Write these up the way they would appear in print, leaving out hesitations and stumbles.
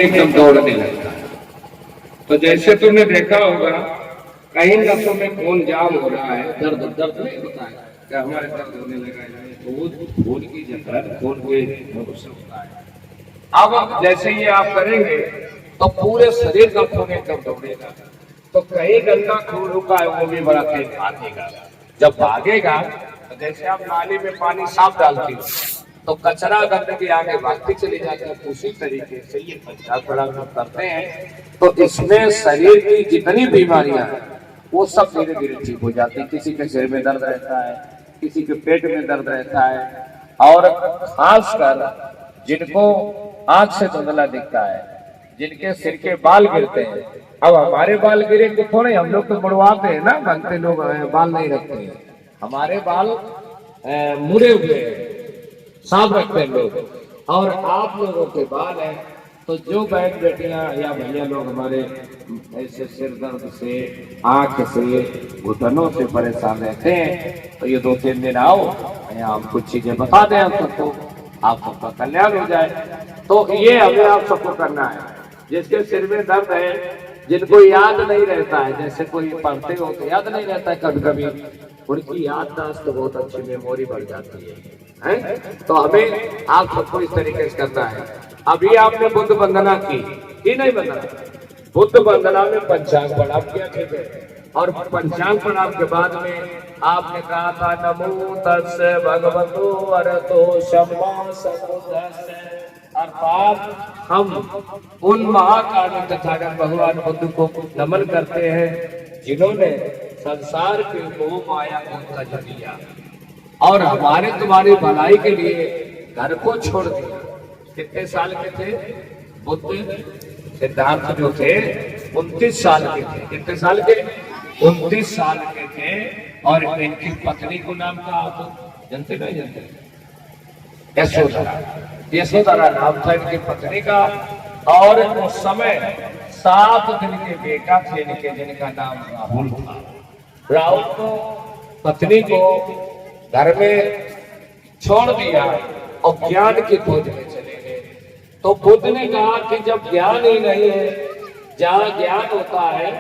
एकदम दौड़ने लगता है। तो जैसे तुमने देखा होगा कहीं नसों में खून जाम हो रहा है, दर्द दर्द नहीं होता है क्या? हमारे दर्द होने लगा है, खून की जगह खून के से होता है। अब जैसे ये आप करेंगे तो पूरे शरीर का खून एकदम दौड़ेगा। तो कहीं गंदा खून रुका है वो भी बड़ा तेज भागेगा। जब भागेगा तो जैसे आप नाली में पानी साफ डालते हो तो कचरा गंदगी आगे भागती चली जाती है, उसी तरीके से ये पंचांग प्रणाम करते हैं। तो इसमें शरीर की जितनी बीमारियां हैं वो सब धीरे धीरे ठीक हो जाती है। किसी के सिर में दर्द रहता है, किसी के पेट में दर्द रहता है, और खासकर जिनको आंख से धुंधला दिखता है, जिनके सिर के बाल गिरते हैं। अब हमारे बाल गिरे तो थोड़े, हम लोग तो मुड़वाते हैं ना, बनते लोग बाल नहीं रखते हैं। हमारे बाल मुड़े हुए हैं, साफ रखते हैं लोग। और आप लोगों के बाल हैं तो जो बहन बेटियां या भैया लोग हमारे ऐसे सिर दर्द से, आंख से, घुटनों से परेशान रहते हैं तो ये 2-3 दिन आओ, हम कुछ चीजें बता दें आप सबको, आप सबका कल्याण हो जाए। तो ये हमें आप सबको करना है। जिसके सिर में दर्द है, जिनको याद नहीं रहता है, जैसे कोई पढ़ते हो तो याद नहीं रहता है, कभी कभी उनकी याददाश्त तो बहुत अच्छी, मेमोरी बढ़ जाती है? तो हमें आप सबको इस तरीके से करना है। अभी आपने बुद्ध वंदना की नहीं वंदना? बुद्ध वंदना में पंचांग प्रणाम किया, ठीक है। और पंचांग प्रणाम के बाद में आपने कहा था नमो तस्से भगवतो अरहतो सम्मा सम्बुद्धस्से, अर्थात हम उन महाकाल तथागत भगवान बुद्ध को नमन करते हैं जिन्होंने संसार के मोह माया को तज दिया और हमारे तुम्हारी भलाई के लिए घर को छोड़ दिया। कितने साल के थे बुद्ध? सिद्धार्थ जो थे 29 साल के थे। कितने साल के? 29 साल के थे। और इनकी पत्नी को नाम का आप जानते नहीं जानते? यशोधरा। यशोधरा नाम था इनकी पत्नी का। और उस समय 7 दिन के बेटा थे इनके, जिनका नाम राहुल था। राहुल को पत्नी को घर में छोड़ दिया और ज्ञान की खोज में चले गए। तो बुद्ध ने कहा कि जब ज्ञान ही नहीं है, जहाँ ज्ञान होता है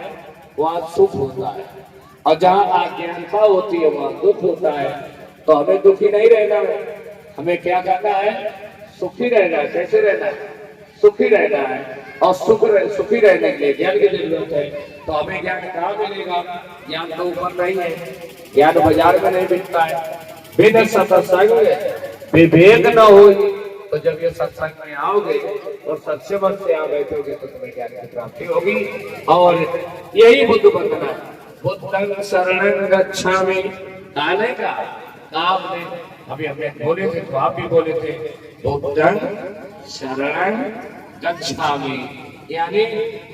वहाँ सुख होता है, और जहाँ अज्ञानता होती है वहाँ दुख होता है। तो हमें दुखी नहीं रहना है, हमें क्या करना है? सुखी रहना है। कैसे रहना है? सुखी रहना है। और सुखी रहने के लिए ज्ञान की जरूरत है। तो हमें ज्ञान कहाँ मिलेगा? ज्ञान तो ऊपर नहीं है, ज्ञान बाजार में नहीं बिकता है। बिना सत्संग विवेक न हो, तो जब ये सत्संग में आओगे और सच्चे मन से आ बैठोगे तो तुम्हें ज्ञान की प्राप्ति होगी। और यही बुद्ध वंदना है। बुद्धं शरणं गच्छामि। गाने का आपने अभी हमें बोले थे, तो आप भी बोले थे बुद्धं शरणं गच्छामि, यानी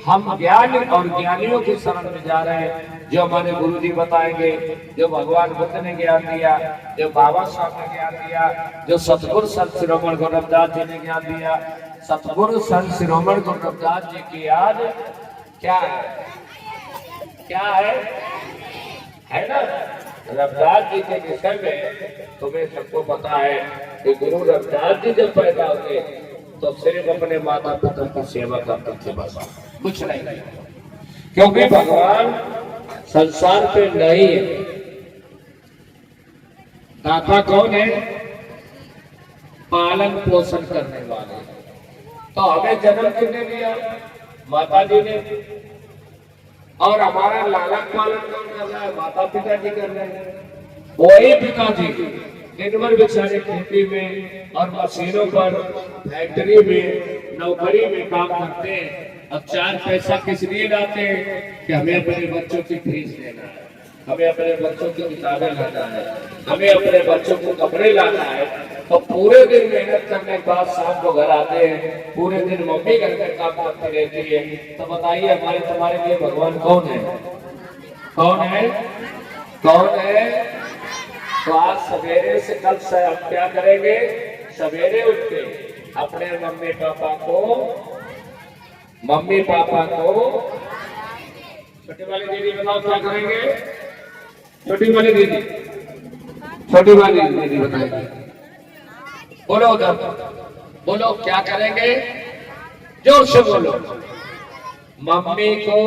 हम ज्ञान और ज्ञानियों की शरण में जा रहे हैं। जो हमारे गुरु जी बताएंगे, जो भगवान बुद्ध ने ज्ञान दिया, जो बाबा साहब ने ज्ञान दिया, जो सतगुरु संत शिरोमणि गुरुरविदास जी ने ज्ञान दिया। सतगुरु संत शिरोमणि गुरुरविदास जी की याद क्या है? क्या है ना? रविदास जी के विषय में तुम्हें सबको पता है कि गुरु रविदास जी जब पैदा हुए तो सिर्फ अपने माता पिता की सेवा करते थे, बस कुछ नहीं। क्योंकि भगवान संसार पे नहीं है। दाता कौन है? पालन पोषण करने वाले। तो हमें जन्म किसने दिया? माता जी ने। और हमारा लालन पालन कौन कर रहा है? माता पिता जी कर रहे हैं। वही पिताजी दिन भर बेचारे खेती में और मशीनों पर, फैक्ट्री में, नौकरी में काम करते हैं। अब 4 पैसा किस लिए लाते हैं? कि हमें अपने बच्चों की फीस देना है, हमें अपने बच्चों की किताबें लाना है, हमें अपने बच्चों को कपड़े लाना है। तो पूरे दिन मेहनत करने के बाद शाम को घर आते हैं, पूरे दिन मम्मी घर में काम करती रहती है। तो बताइए हमारे तुम्हारे लिए भगवान कौन है? कौन है? कौन है? तो आज सवेरे से कल से आप क्या करेंगे? सवेरे उठ के अपने मम्मी पापा को छोटी वाली दीदी बताओ क्या करेंगे? छोटी वाली दीदी बताएंगे। बोलो उधर, बोलो क्या करेंगे? जोर से बोलो। मम्मी को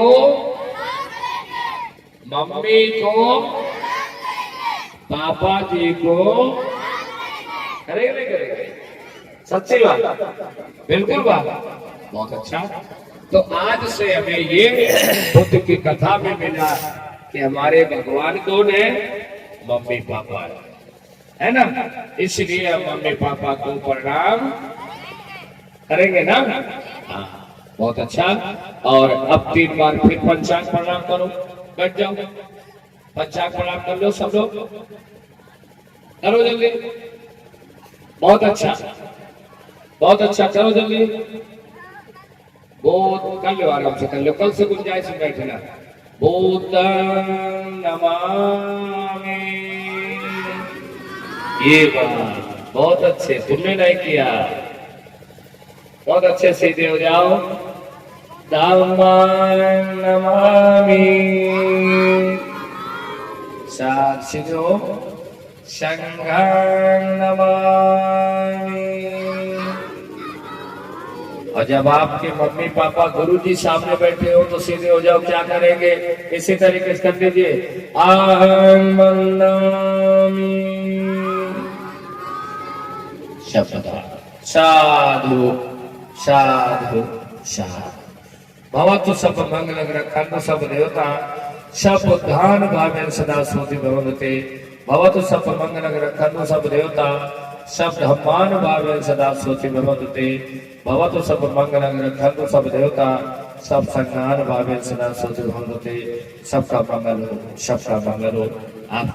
पापा जी को करेगा नहीं करेगा? सच्ची बात, बिल्कुल बात, बहुत अच्छा। तो आज से हमें ये बुद्ध की कथा में मिला कि हमारे भगवान कौन है? मम्मी पापा है ना। इसलिए हम मम्मी पापा को प्रणाम करेंगे ना। हाँ, बहुत अच्छा। और अब 3 बार फिर पंचांग प्रणाम करो, बैठ जाओ, पंचांग प्रणाम कर लो सब लोग, करो जल्दी। बहुत अच्छा, बहुत अच्छा, करो जल्दी। बहुत कर लो, आराम से कर लो, कल से गुंजाइश में बैठना। बुद्धं नमामि। ये बात बहुत अच्छे, तुमने नहीं किया, बहुत अच्छे, सीधे हो जाओ। धम्मं नमामि, साथ सीधे हो। संघं नमामि। और जब आपके मम्मी पापा गुरुजी सामने बैठे हो तो सीधे हो जाओ। क्या करेंगे? इसी तरीके से कर दीजिए। अहं मन्नामि। शब्द साधु साधु साधु। भवतु सब मंगल रक्षन्तु सब देवता सब दान भावेन सदा सोति भवन्ते। भवतु सब मंगल रक्षन्तु सब देवता सब धम्मान भावेन सदा सोति भवन्ते। भवतु सब मंगल रक्षन्तु सब देवता सब संज्ञान भावेन सदा सोति भवन्ते। सबका मंगल हो, सबका मंगल हो। आप